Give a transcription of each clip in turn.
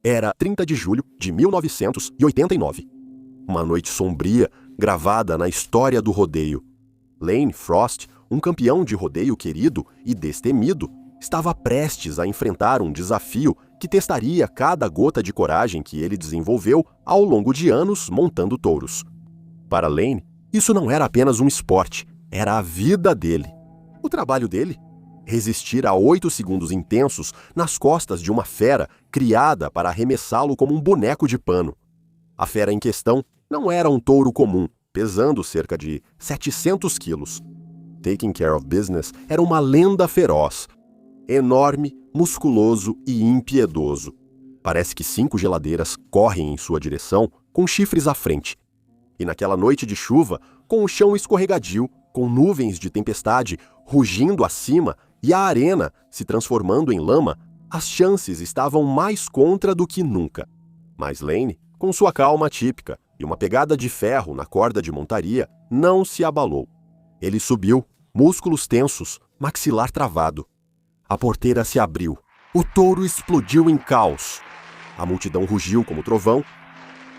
Era 30 de julho de 1989. Uma noite sombria gravada na história do rodeio. Lane Frost, um campeão de rodeio querido e destemido, estava prestes a enfrentar um desafio que testaria cada gota de coragem que ele desenvolveu ao longo de anos montando touros. Para Lane, isso não era apenas um esporte, era a vida dele. O trabalho dele? Resistir a 8 segundos intensos nas costas de uma fera criada para arremessá-lo como um boneco de pano. A fera em questão não era um touro comum, pesando cerca de 700 quilos. Taking Care of Business era uma lenda feroz. Enorme, musculoso e impiedoso. Parece que 5 geladeiras correm em sua direção com chifres à frente. E naquela noite de chuva, com o chão escorregadio, com nuvens de tempestade rugindo acima e a arena se transformando em lama, as chances estavam mais contra do que nunca. Mas Lane, com sua calma típica e uma pegada de ferro na corda de montaria, não se abalou. Ele subiu, músculos tensos, maxilar travado. A porteira se abriu. O touro explodiu em caos. A multidão rugiu como trovão.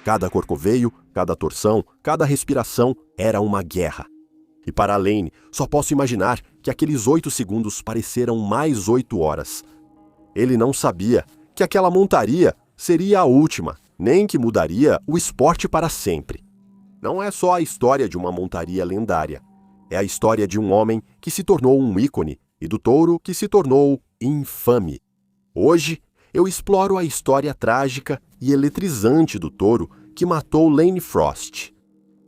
Cada corcoveio, cada torção, cada respiração era uma guerra. E para Lane, só posso imaginar que aqueles 8 segundos pareceram mais 8 horas. Ele não sabia que aquela montaria seria a última, nem que mudaria o esporte para sempre. Não é só a história de uma montaria lendária. É a história de um homem que se tornou um ícone e do touro que se tornou infame. Hoje, eu exploro a história trágica e eletrizante do touro que matou Lane Frost.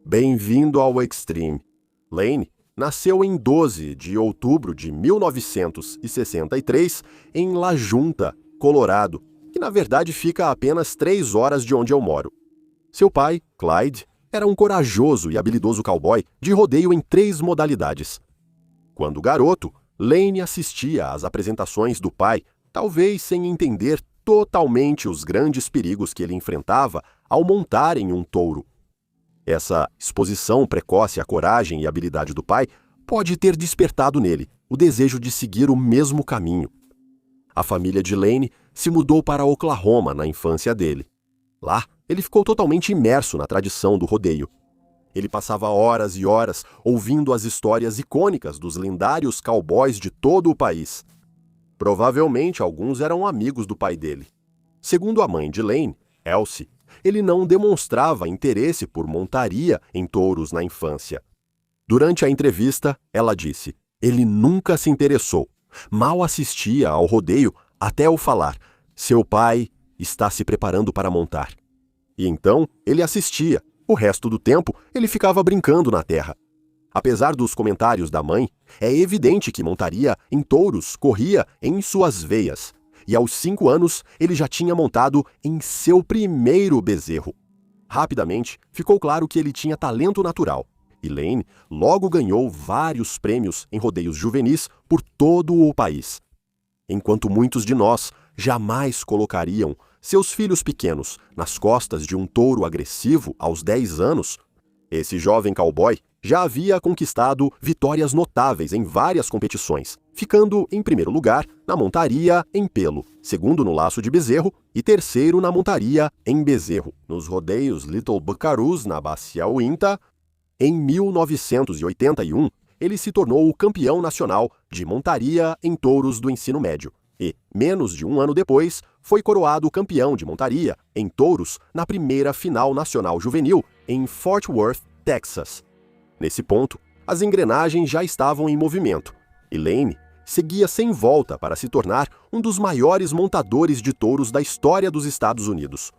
Bem-vindo ao Extreme. Lane nasceu em 12 de outubro de 1963 em La Junta, Colorado, que na verdade fica a apenas 3 horas de onde eu moro. Seu pai, Clyde, era um corajoso e habilidoso cowboy de rodeio em 3 modalidades. Quando garoto, Lane assistia às apresentações do pai, talvez sem entender totalmente os grandes perigos que ele enfrentava ao montar em um touro. Essa exposição precoce à coragem e habilidade do pai pode ter despertado nele o desejo de seguir o mesmo caminho. A família de Lane se mudou para Oklahoma na infância dele. Lá, ele ficou totalmente imerso na tradição do rodeio. Ele passava horas e horas ouvindo as histórias icônicas dos lendários cowboys de todo o país. Provavelmente alguns eram amigos do pai dele. Segundo a mãe de Lane, Elsie, ele não demonstrava interesse por montaria em touros na infância. Durante a entrevista, ela disse: ele nunca se interessou. Mal assistia ao rodeio até eu falar: seu pai está se preparando para montar. E então ele assistia. O resto do tempo, ele ficava brincando na terra. Apesar dos comentários da mãe, é evidente que montaria em touros corria em suas veias. E aos 5 anos, ele já tinha montado em seu primeiro bezerro. Rapidamente, ficou claro que ele tinha talento natural. E Lane logo ganhou vários prêmios em rodeios juvenis por todo o país. Enquanto muitos de nós jamais colocariam seus filhos pequenos nas costas de um touro agressivo aos 10 anos, esse jovem cowboy já havia conquistado vitórias notáveis em várias competições, ficando em primeiro lugar na montaria em pelo, segundo no laço de bezerro e terceiro na montaria em bezerro, nos rodeios Little Buckaroos na Bacia Uinta. Em 1981, ele se tornou o campeão nacional de montaria em touros do ensino médio e, menos de um ano depois, foi coroado campeão de montaria em touros na primeira final nacional juvenil em Fort Worth, Texas. Nesse ponto, as engrenagens já estavam em movimento e Lane seguia sem volta para se tornar um dos maiores montadores de touros da história dos Estados Unidos.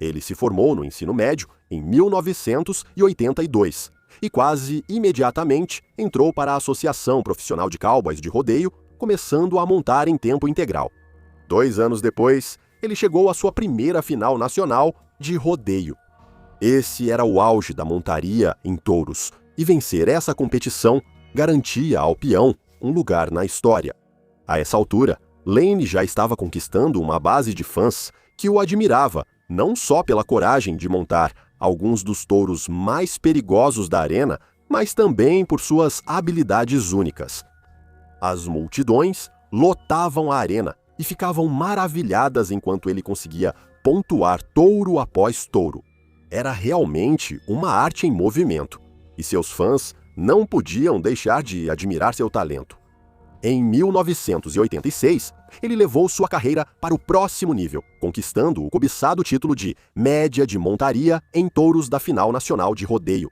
Ele se formou no ensino médio em 1982 e quase imediatamente entrou para a Associação Profissional de Cowboys de Rodeio, começando a montar em tempo integral. 2 anos depois, ele chegou à sua primeira final nacional de rodeio. Esse era o auge da montaria em touros, e vencer essa competição garantia ao peão um lugar na história. A essa altura, Lane já estava conquistando uma base de fãs que o admirava, não só pela coragem de montar alguns dos touros mais perigosos da arena, mas também por suas habilidades únicas. As multidões lotavam a arena e ficavam maravilhadas enquanto ele conseguia pontuar touro após touro. Era realmente uma arte em movimento, e seus fãs não podiam deixar de admirar seu talento. Em 1986, ele levou sua carreira para o próximo nível, conquistando o cobiçado título de média de montaria em touros da final nacional de rodeio.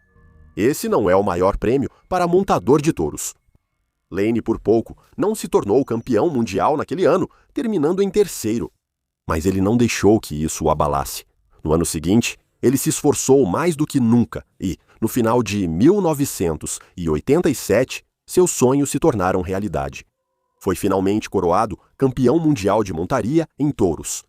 Esse não é o maior prêmio para montador de touros. Lane, por pouco, não se tornou campeão mundial naquele ano, terminando em terceiro. Mas ele não deixou que isso o abalasse. No ano seguinte, ele se esforçou mais do que nunca e, no final de 1987, seus sonhos se tornaram realidade. Foi finalmente coroado campeão mundial de montaria em touros.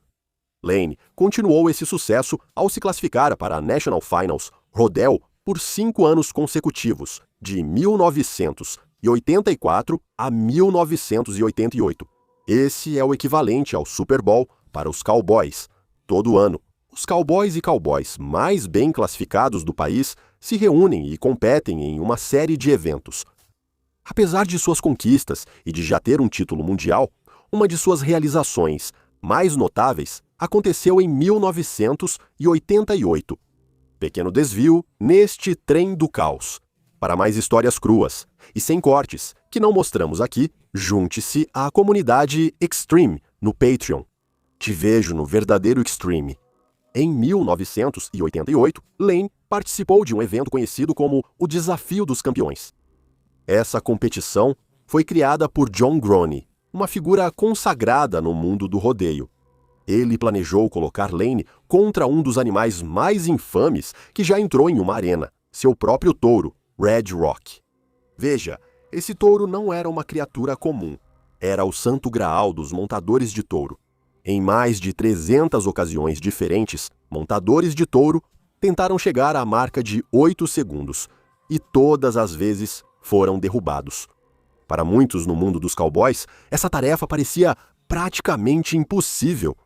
Lane continuou esse sucesso ao se classificar para a National Finals Rodeo por 5 anos consecutivos, de 1984 a 1988. Esse é o equivalente ao Super Bowl para os cowboys. Todo ano, os cowboys e cowboys mais bem classificados do país se reúnem e competem em uma série de eventos. Apesar de suas conquistas e de já ter um título mundial, uma de suas realizações mais notáveis aconteceu em 1988. Pequeno desvio neste trem do caos. Para mais histórias cruas e sem cortes, que não mostramos aqui, junte-se à comunidade Extreme no Patreon. Te vejo no verdadeiro Extreme. Em 1988, Lane participou de um evento conhecido como o Desafio dos Campeões. Essa competição foi criada por John Groene, uma figura consagrada no mundo do rodeio. Ele planejou colocar Lane contra um dos animais mais infames que já entrou em uma arena, seu próprio touro, Red Rock. Veja, esse touro não era uma criatura comum. Era o santo graal dos montadores de touro. Em mais de 300 ocasiões diferentes, montadores de touro tentaram chegar à marca de 8 segundos, e todas as vezes foram derrubados. Para muitos no mundo dos cowboys, essa tarefa parecia praticamente impossível.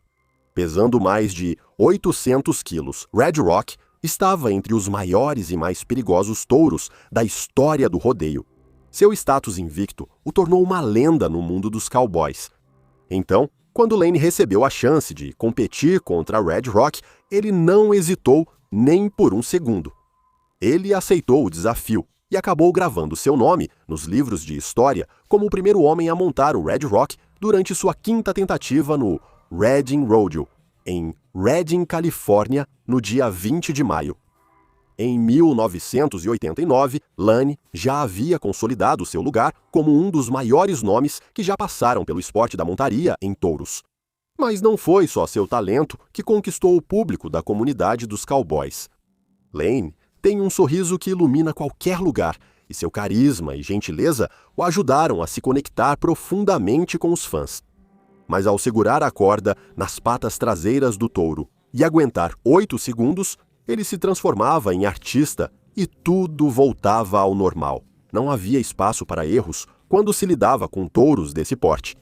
Pesando mais de 800 quilos, Red Rock estava entre os maiores e mais perigosos touros da história do rodeio. Seu status invicto o tornou uma lenda no mundo dos cowboys. Então, quando Lane recebeu a chance de competir contra Red Rock, ele não hesitou nem por um segundo. Ele aceitou o desafio e acabou gravando seu nome nos livros de história como o primeiro homem a montar o Red Rock durante sua 5ª tentativa no Redding Rodeo, em Redding, Califórnia, no dia 20 de maio. Em 1989, Lane já havia consolidado seu lugar como um dos maiores nomes que já passaram pelo esporte da montaria em touros. Mas não foi só seu talento que conquistou o público da comunidade dos cowboys. Lane tem um sorriso que ilumina qualquer lugar, e seu carisma e gentileza o ajudaram a se conectar profundamente com os fãs. Mas ao segurar a corda nas patas traseiras do touro e aguentar 8 segundos, ele se transformava em artista e tudo voltava ao normal. Não havia espaço para erros quando se lidava com touros desse porte.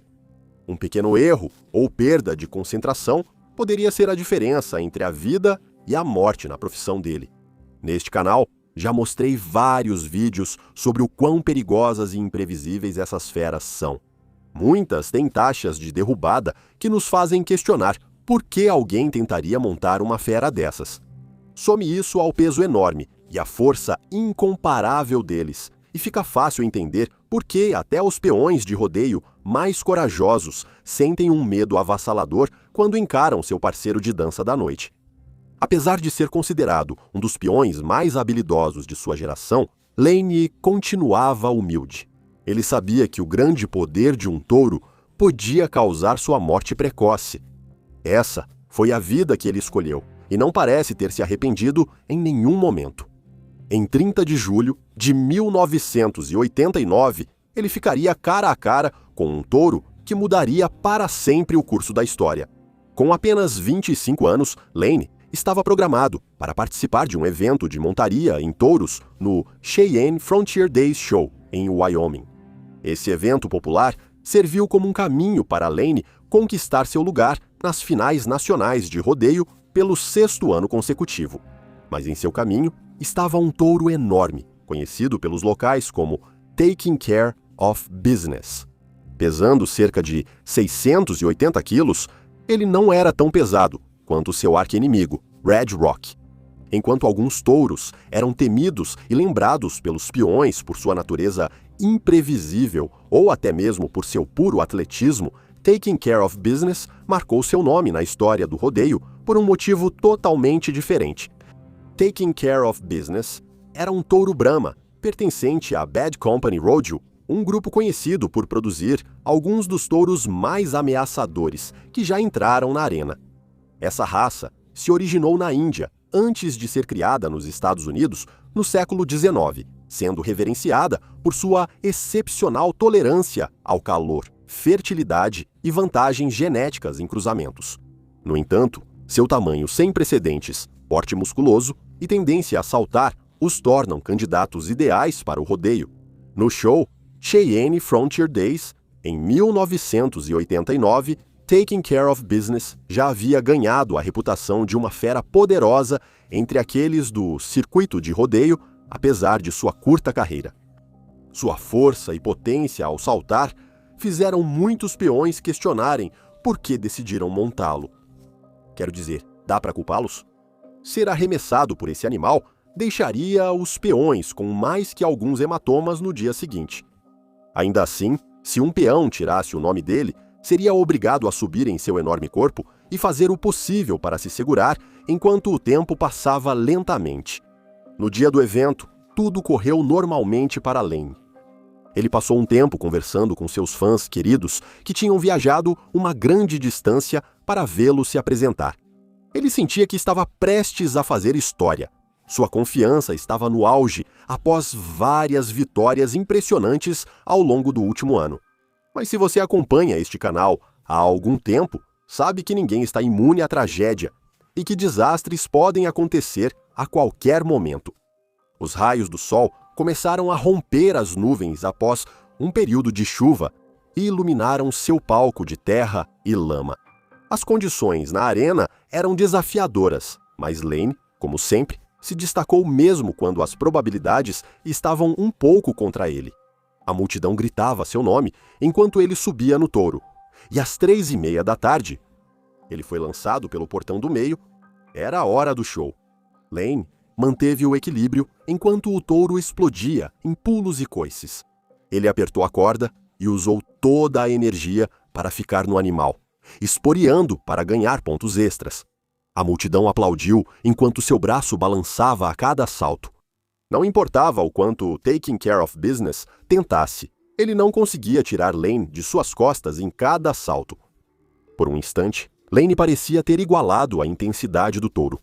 Um pequeno erro ou perda de concentração poderia ser a diferença entre a vida e a morte na profissão dele. Neste canal, já mostrei vários vídeos sobre o quão perigosas e imprevisíveis essas feras são. Muitas têm taxas de derrubada que nos fazem questionar por que alguém tentaria montar uma fera dessas. Some isso ao peso enorme e à força incomparável deles, e fica fácil entender por que até os peões de rodeio mais corajosos sentem um medo avassalador quando encaram seu parceiro de dança da noite. Apesar de ser considerado um dos peões mais habilidosos de sua geração, Lane continuava humilde. Ele sabia que o grande poder de um touro podia causar sua morte precoce. Essa foi a vida que ele escolheu, e não parece ter se arrependido em nenhum momento. Em 30 de julho de 1989, ele ficaria cara a cara com um touro que mudaria para sempre o curso da história. Com apenas 25 anos, Lane estava programado para participar de um evento de montaria em touros no Cheyenne Frontier Days Show, em Wyoming. Esse evento popular serviu como um caminho para Lane conquistar seu lugar nas finais nacionais de rodeio pelo 6º ano consecutivo. Mas em seu caminho estava um touro enorme, conhecido pelos locais como Taking Care of Business. Pesando cerca de 680 quilos, ele não era tão pesado quanto seu arqui-inimigo, Red Rock. Enquanto alguns touros eram temidos e lembrados pelos peões por sua natureza imprevisível ou até mesmo por seu puro atletismo, Taking Care of Business marcou seu nome na história do rodeio por um motivo totalmente diferente. Taking Care of Business era um touro Brahma, pertencente à Bad Company Rodeo, um grupo conhecido por produzir alguns dos touros mais ameaçadores que já entraram na arena. Essa raça se originou na Índia, antes de ser criada nos Estados Unidos no século XIX, sendo reverenciada por sua excepcional tolerância ao calor, fertilidade e vantagens genéticas em cruzamentos. No entanto, seu tamanho sem precedentes, porte musculoso e tendência a saltar os tornam candidatos ideais para o rodeio. No show Cheyenne Frontier Days, em 1989, Taking Care of Business já havia ganhado a reputação de uma fera poderosa entre aqueles do circuito de rodeio, apesar de sua curta carreira. Sua força e potência ao saltar fizeram muitos peões questionarem por que decidiram montá-lo. Quero dizer, dá para culpá-los? Ser arremessado por esse animal deixaria os peões com mais que alguns hematomas no dia seguinte. Ainda assim, se um peão tirasse o nome dele, seria obrigado a subir em seu enorme corpo e fazer o possível para se segurar enquanto o tempo passava lentamente. No dia do evento, tudo correu normalmente para Lane. Ele passou um tempo conversando com seus fãs queridos que tinham viajado uma grande distância para vê-lo se apresentar. Ele sentia que estava prestes a fazer história. Sua confiança estava no auge após várias vitórias impressionantes ao longo do último ano. Mas se você acompanha este canal há algum tempo, sabe que ninguém está imune à tragédia e que desastres podem acontecer a qualquer momento. Os raios do sol começaram a romper as nuvens após um período de chuva e iluminaram seu palco de terra e lama. As condições na arena eram desafiadoras, mas Lane, como sempre, se destacou mesmo quando as probabilidades estavam um pouco contra ele. A multidão gritava seu nome enquanto ele subia no touro. E às 3:30 da tarde, ele foi lançado pelo portão do meio. Era a hora do show. Lane manteve o equilíbrio enquanto o touro explodia em pulos e coices. Ele apertou a corda e usou toda a energia para ficar no animal, esporeando para ganhar pontos extras. A multidão aplaudiu enquanto seu braço balançava a cada salto. Não importava o quanto Taking Care of Business tentasse, ele não conseguia tirar Lane de suas costas em cada salto. Por um instante, Lane parecia ter igualado a intensidade do touro.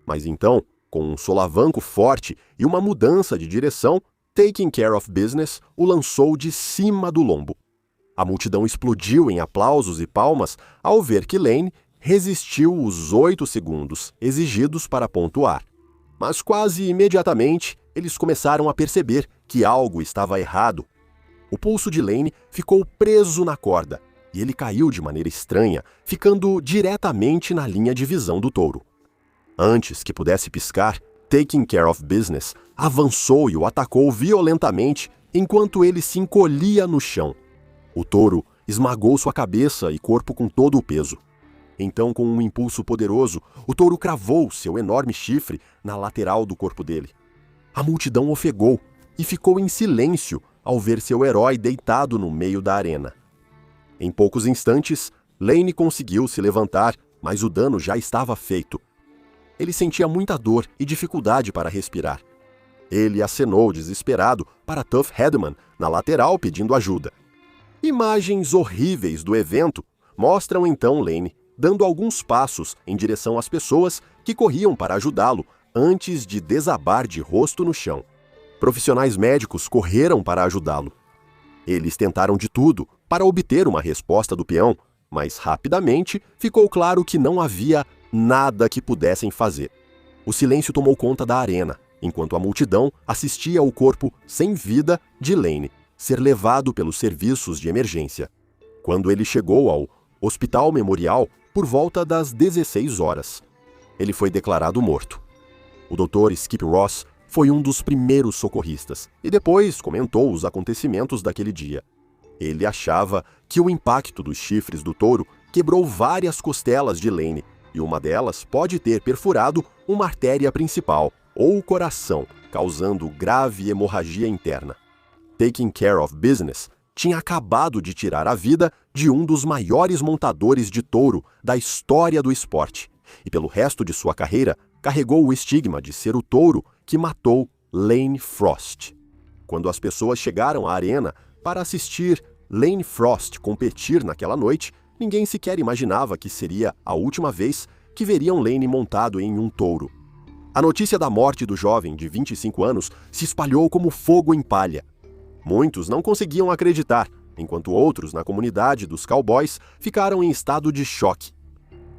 Mas então, com um solavanco forte e uma mudança de direção, Taking Care of Business o lançou de cima do lombo. A multidão explodiu em aplausos e palmas ao ver que Lane resistiu os 8 segundos exigidos para pontuar. Mas quase imediatamente, eles começaram a perceber que algo estava errado. O pulso de Lane ficou preso na corda e ele caiu de maneira estranha, ficando diretamente na linha de visão do touro. Antes que pudesse piscar, Taking Care of Business avançou e o atacou violentamente enquanto ele se encolhia no chão. O touro esmagou sua cabeça e corpo com todo o peso. Então, com um impulso poderoso, o touro cravou seu enorme chifre na lateral do corpo dele. A multidão ofegou e ficou em silêncio ao ver seu herói deitado no meio da arena. Em poucos instantes, Lane conseguiu se levantar, mas o dano já estava feito. Ele sentia muita dor e dificuldade para respirar. Ele acenou desesperado para Tuff Headman na lateral pedindo ajuda. Imagens horríveis do evento mostram então Lane dando alguns passos em direção às pessoas que corriam para ajudá-lo antes de desabar de rosto no chão. Profissionais médicos correram para ajudá-lo. Eles tentaram de tudo para obter uma resposta do peão, mas rapidamente ficou claro que não havia nada que pudessem fazer. O silêncio tomou conta da arena, enquanto a multidão assistia ao corpo sem vida de Lane ser levado pelos serviços de emergência. Quando ele chegou ao Hospital Memorial, por volta das 16 horas, ele foi declarado morto. O Dr. Skip Ross foi um dos primeiros socorristas e depois comentou os acontecimentos daquele dia. Ele achava que o impacto dos chifres do touro quebrou várias costelas de Lane, e uma delas pode ter perfurado uma artéria principal ou o coração, causando grave hemorragia interna. Taking Care of Business tinha acabado de tirar a vida de um dos maiores montadores de touro da história do esporte, e pelo resto de sua carreira carregou o estigma de ser o touro que matou Lane Frost. Quando as pessoas chegaram à arena para assistir Lane Frost competir naquela noite, ninguém sequer imaginava que seria a última vez que veriam Lane montado em um touro. A notícia da morte do jovem de 25 anos se espalhou como fogo em palha. Muitos não conseguiam acreditar, enquanto outros na comunidade dos cowboys ficaram em estado de choque.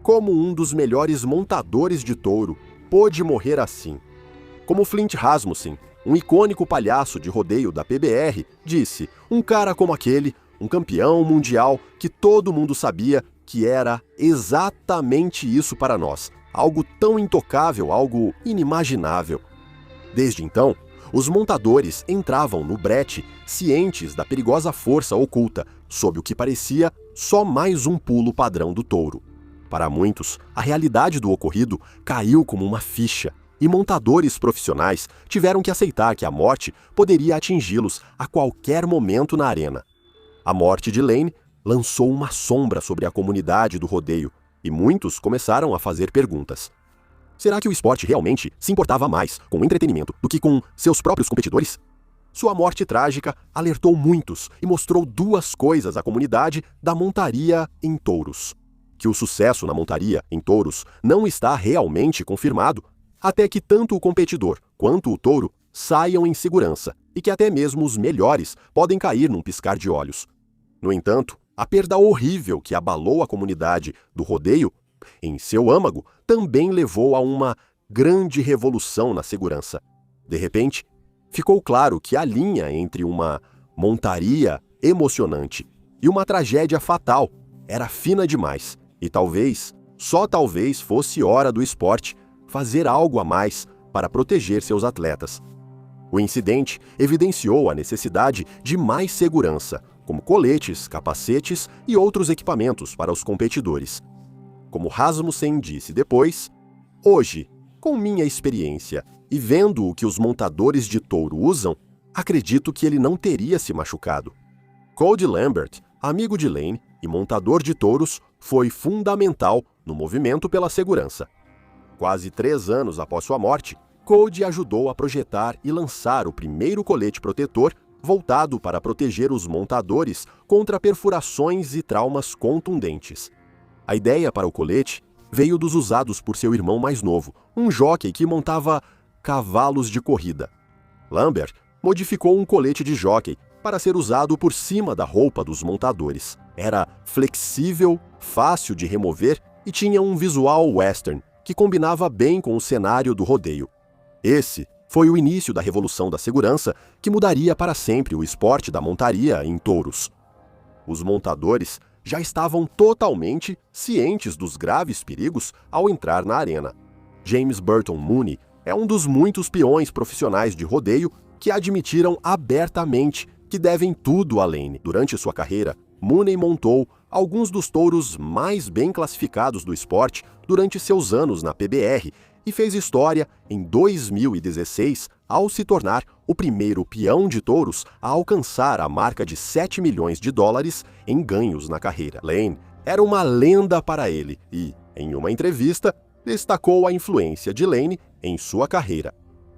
Como um dos melhores montadores de touro pôde morrer assim? Como Flint Rasmussen, um icônico palhaço de rodeio da PBR, disse: um cara como aquele, um campeão mundial que todo mundo sabia que era exatamente isso para nós, algo tão intocável, algo inimaginável. Desde então, os montadores entravam no brete cientes da perigosa força oculta, sob o que parecia só mais um pulo padrão do touro. Para muitos, a realidade do ocorrido caiu como uma ficha, e montadores profissionais tiveram que aceitar que a morte poderia atingi-los a qualquer momento na arena. A morte de Lane lançou uma sombra sobre a comunidade do rodeio, e muitos começaram a fazer perguntas. Será que o esporte realmente se importava mais com o entretenimento do que com seus próprios competidores? Sua morte trágica alertou muitos e mostrou duas coisas à comunidade da montaria em touros: que o sucesso na montaria em touros não está realmente confirmado, até que tanto o competidor quanto o touro saiam em segurança, e que até mesmo os melhores podem cair num piscar de olhos. No entanto, a perda horrível que abalou a comunidade do rodeio em seu âmago também levou a uma grande revolução na segurança. De repente, ficou claro que a linha entre uma montaria emocionante e uma tragédia fatal era fina demais, e talvez, só talvez, fosse hora do esporte fazer algo a mais para proteger seus atletas. O incidente evidenciou a necessidade de mais segurança, como coletes, capacetes e outros equipamentos para os competidores. Como Rasmussen disse depois: hoje, com minha experiência e vendo o que os montadores de touro usam, acredito que ele não teria se machucado. Cody Lambert, amigo de Lane e montador de touros, foi fundamental no movimento pela segurança. Quase 3 anos após sua morte, Cody ajudou a projetar e lançar o primeiro colete protetor voltado para proteger os montadores contra perfurações e traumas contundentes. A ideia para o colete veio dos usados por seu irmão mais novo, um jockey que montava cavalos de corrida. Lambert modificou um colete de jockey para ser usado por cima da roupa dos montadores. Era flexível, fácil de remover e tinha um visual western que combinava bem com o cenário do rodeio. Esse foi o início da revolução da segurança que mudaria para sempre o esporte da montaria em touros. Os montadores já estavam totalmente cientes dos graves perigos ao entrar na arena. James Burton Mooney é um dos muitos peões profissionais de rodeio que admitiram abertamente que devem tudo a Lane. Durante sua carreira, Mooney montou alguns dos touros mais bem classificados do esporte durante seus anos na PBR e fez história em 2016 ao se tornar o primeiro peão de touros a alcançar a marca de 7 milhões de dólares em ganhos na carreira. Lane era uma lenda para ele e, em uma entrevista, destacou a influência de Lane em sua carreira.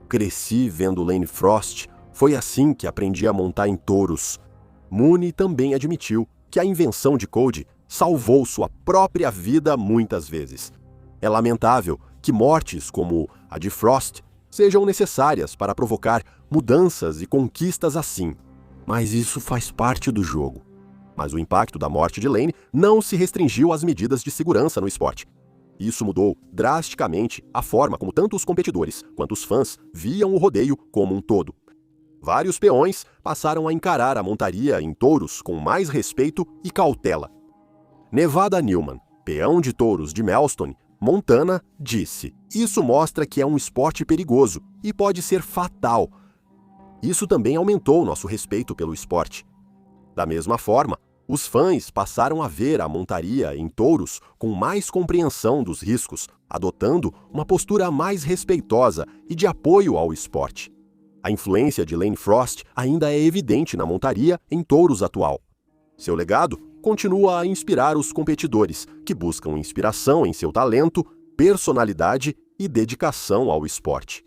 Cresci vendo Lane Frost, foi assim que aprendi a montar em touros. Mooney também admitiu que a invenção de Cody salvou sua própria vida muitas vezes. É lamentável que mortes como a de Frost sejam necessárias para provocar mudanças e conquistas assim, mas isso faz parte do jogo. Mas o impacto da morte de Lane não se restringiu às medidas de segurança no esporte. Isso mudou drasticamente a forma como tanto os competidores quanto os fãs viam o rodeio como um todo. Vários peões passaram a encarar a montaria em touros com mais respeito e cautela. Nevada Newman, peão de touros de Melston, Montana, disse: "Isso mostra que é um esporte perigoso e pode ser fatal. Isso também aumentou nosso respeito pelo esporte." Da mesma forma, os fãs passaram a ver a montaria em touros com mais compreensão dos riscos, adotando uma postura mais respeitosa e de apoio ao esporte. A influência de Lane Frost ainda é evidente na montaria em touros atual. Seu legado continua a inspirar os competidores, que buscam inspiração em seu talento, personalidade e dedicação ao esporte.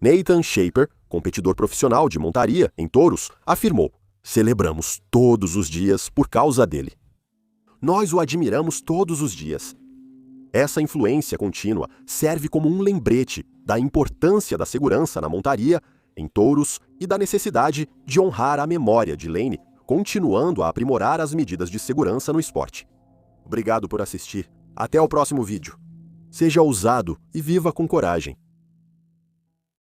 Nathan Shaper, competidor profissional de montaria em touros, afirmou: "Celebramos todos os dias por causa dele. Nós o admiramos todos os dias." Essa influência contínua serve como um lembrete da importância da segurança na montaria, em touros e da necessidade de honrar a memória de Lane, continuando a aprimorar as medidas de segurança no esporte. Obrigado por assistir. Até o próximo vídeo. Seja ousado e viva com coragem.